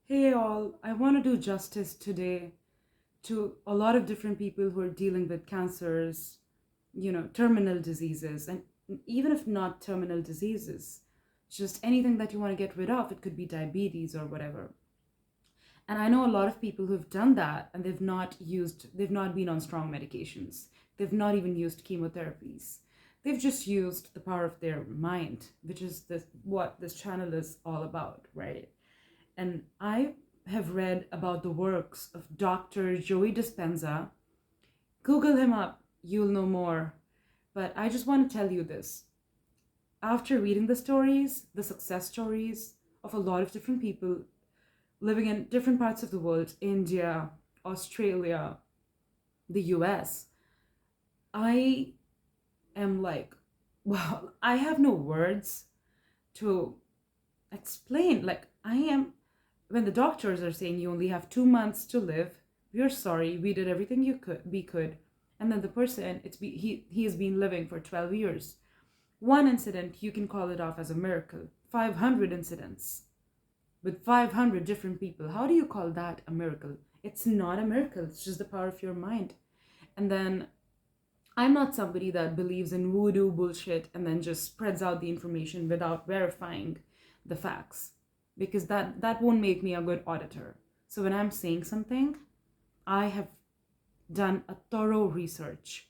Hey all, I want to do justice today to a lot of different people who are dealing with cancers, terminal diseases, and even if not terminal diseases, just anything that you want to get rid of. It could be diabetes or whatever. And I know a lot of people who've done that and they've not been on strong medications. They've not even used chemotherapies. They've just used the power of their mind, which is what this channel is all about, right? And I have read about the works of Dr. Joey Dispenza. Google him up, you'll know more. But I just want to tell you this. After reading the stories, the success stories of a lot of different people living in different parts of the world, India, Australia, the US, I am like, well, I have no words to explain. Like, when the doctors are saying you only have 2 months to live, we're sorry, we did everything we could. And then the person, he has been living for 12 years. One incident, you can call it off as a miracle. 500 incidents with 500 different people. How do you call that a miracle? It's not a miracle, it's just the power of your mind. And then I'm not somebody that believes in voodoo bullshit and then just spreads out the information without verifying the facts, because that won't make me a good auditor. So when I'm saying something, I have done a thorough research,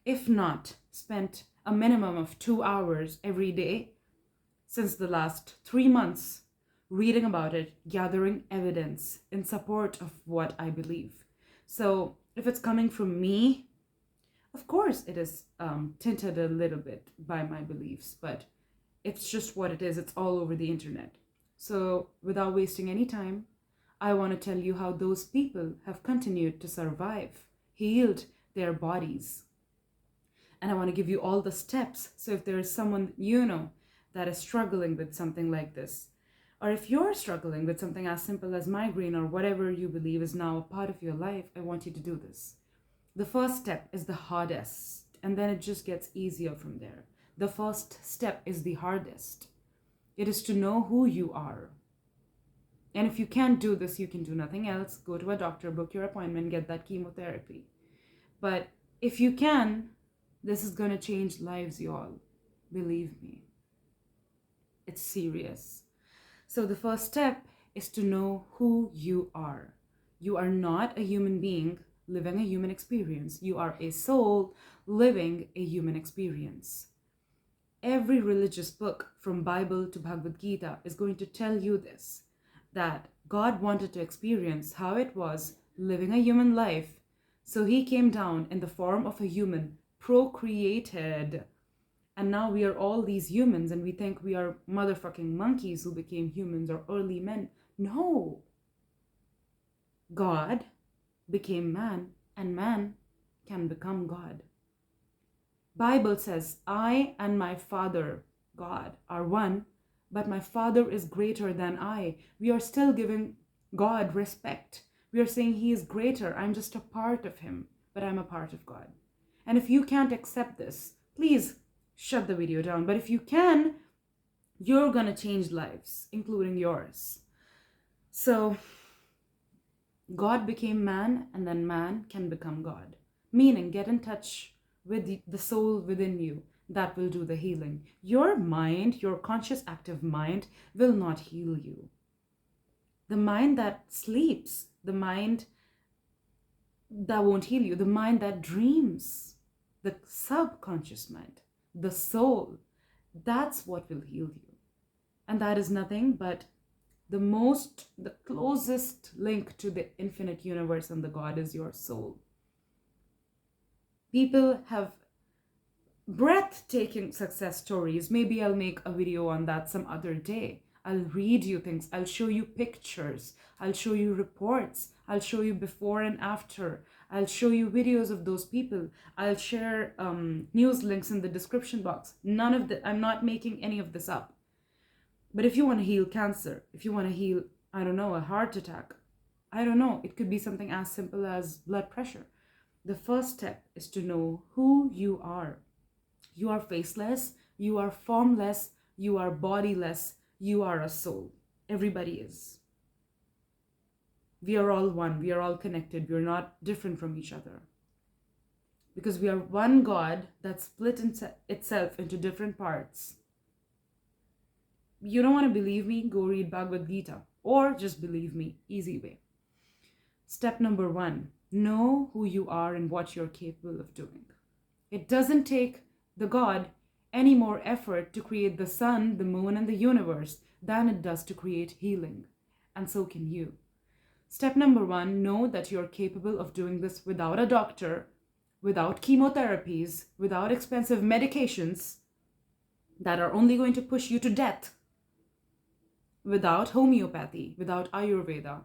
if not spent a minimum of 2 hours every day since the last 3 months reading about it, gathering evidence in support of what I believe. So if it's coming from me, of course it is tinted a little bit by my beliefs, but it's just what it is. It's all over the internet. So without wasting any time, I want to tell you how those people have continued to survive, healed their bodies. And I want to give you all the steps. So if there is someone that is struggling with something like this, or if you're struggling with something as simple as migraine or whatever you believe is now a part of your life, I want you to do this. The first step is the hardest, and then it just gets easier from there. The first step is the hardest. It is to know who you are. And if you can't do this, you can do nothing else. Go to a doctor, book your appointment, get that chemotherapy. But if you can, this is going to change lives, y'all. Believe me. It's serious. So the first step is to know who you are. You are not a human being living a human experience. You are a soul living a human experience. Every religious book, from Bible to Bhagavad Gita, is going to tell you this, that God wanted to experience how it was living a human life. So he came down in the form of a human, procreated. And now we are all these humans and we think we are motherfucking monkeys who became humans or early men. No. God became man, and man can become God. Bible says, I and my Father, God, are one, but my Father is greater than I. We are still giving God respect. We are saying he is greater. I'm just a part of him, but I'm a part of God. And if you can't accept this, please shut the video down. But if you can, you're gonna change lives, including yours. So God became man, and then man can become God. Meaning, get in touch with the soul within you. That will do the healing. Your mind, your conscious active mind, will not heal you. The mind that sleeps, the mind that won't heal you, the mind that dreams, the subconscious mind, the soul, that's what will heal you. And that is nothing but the closest link to the infinite universe and the God is your soul. People have breathtaking success stories. Maybe I'll make a video on that some other day. I'll read you things. I'll show you pictures. I'll show you reports. I'll show you before and after. I'll show you videos of those people. I'll share news links in the description box. I'm not making any of this up. But if you want to heal cancer, if you want to heal, I don't know, a heart attack, I don't know, it could be something as simple as blood pressure. The first step is to know who you are. You are faceless, you are formless, you are bodiless, you are a soul. Everybody is. We are all one. We are all connected. We are not different from each other. Because we are one God that split itself into different parts. You don't want to believe me? Go read Bhagavad Gita. Or just believe me. Easy way. Step number 1. Know who you are and what you're capable of doing. It doesn't take the God any more effort to create the sun, the moon, and the universe than it does to create healing. And so can you. Step number 1, know that you're capable of doing this without a doctor, without chemotherapies, without expensive medications that are only going to push you to death, without homeopathy, without Ayurveda,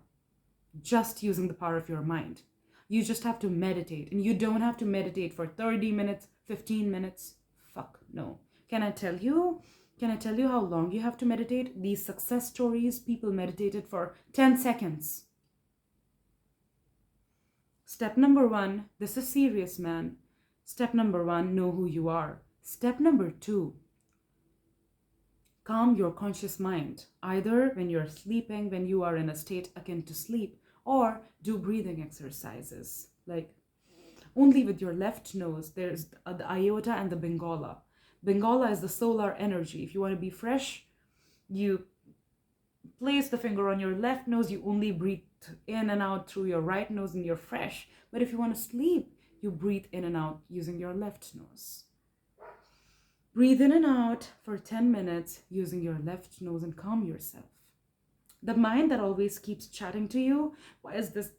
just using the power of your mind. You just have to meditate, and you don't have to meditate for 30 minutes, 15 minutes. Fuck no. Can I tell you how long you have to meditate? These success stories, people meditated for 10 seconds. Step number 1, this is serious, man. Step number 1, know who you are. Step number 2, calm your conscious mind, either when you're sleeping, when you are in a state akin to sleep, or do breathing exercises. Like, only with your left nose, there's the aorta and the Bengala. Bengala is the solar energy. If you want to be fresh, you place the finger on your left nose, you only breathe in and out through your right nose and you're fresh. But if you want to sleep, you breathe in and out using your left nose. Breathe in and out for 10 minutes using your left nose and calm yourself. The mind that always keeps chatting to you, why is this?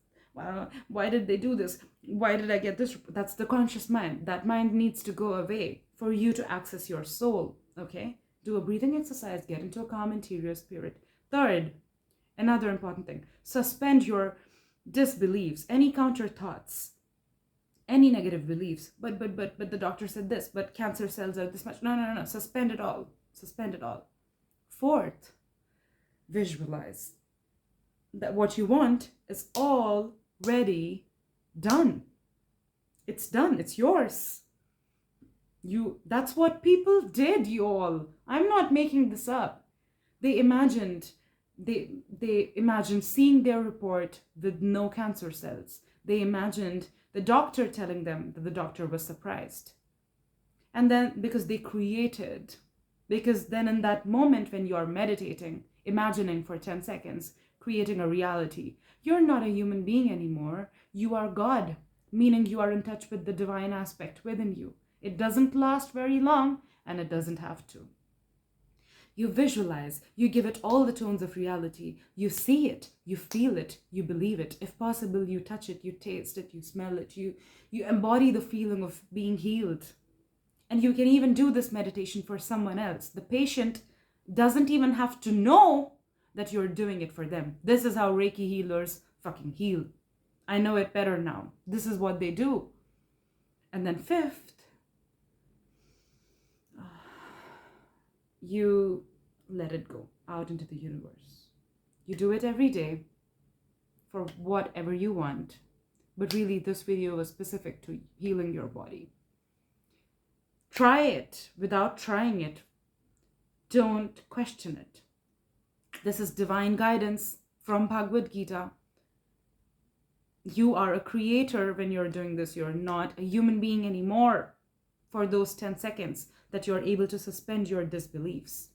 Why did they do this? Why did I get this? That's the conscious mind. That mind needs to go away for you to access your soul, okay? Do a breathing exercise, get into a calm interior spirit. Third, another important thing, suspend your disbeliefs, any counter thoughts, any negative beliefs. But the doctor said this, but cancer cells are this much. No. Suspend it all. Suspend it all. Fourth, visualize that what you want is already done. It's done. It's yours. That's what people did, you all. I'm not making this up. They imagined seeing their report with no cancer cells. They imagined the doctor telling them that the doctor was surprised. And then because then in that moment when you are meditating, imagining for 10 seconds, creating a reality, you're not a human being anymore. You are God, meaning you are in touch with the divine aspect within you. It doesn't last very long, and it doesn't have to. You visualize, you give it all the tones of reality. You see it, you feel it, you believe it. If possible, you touch it, you taste it, you smell it, you embody the feeling of being healed. And you can even do this meditation for someone else. The patient doesn't even have to know that you're doing it for them. This is how Reiki healers fucking heal. I know it better now. This is what they do. And then fifth, you let it go out into the universe. You do it every day for whatever you want. But really, this video was specific to healing your body. Try it without trying it. Don't question it. This is divine guidance from Bhagavad Gita. You are a creator when you're doing this. You're not a human being anymore for those 10 seconds that you're able to suspend your disbeliefs.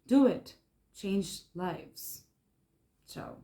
Do it. Change lives. Ciao.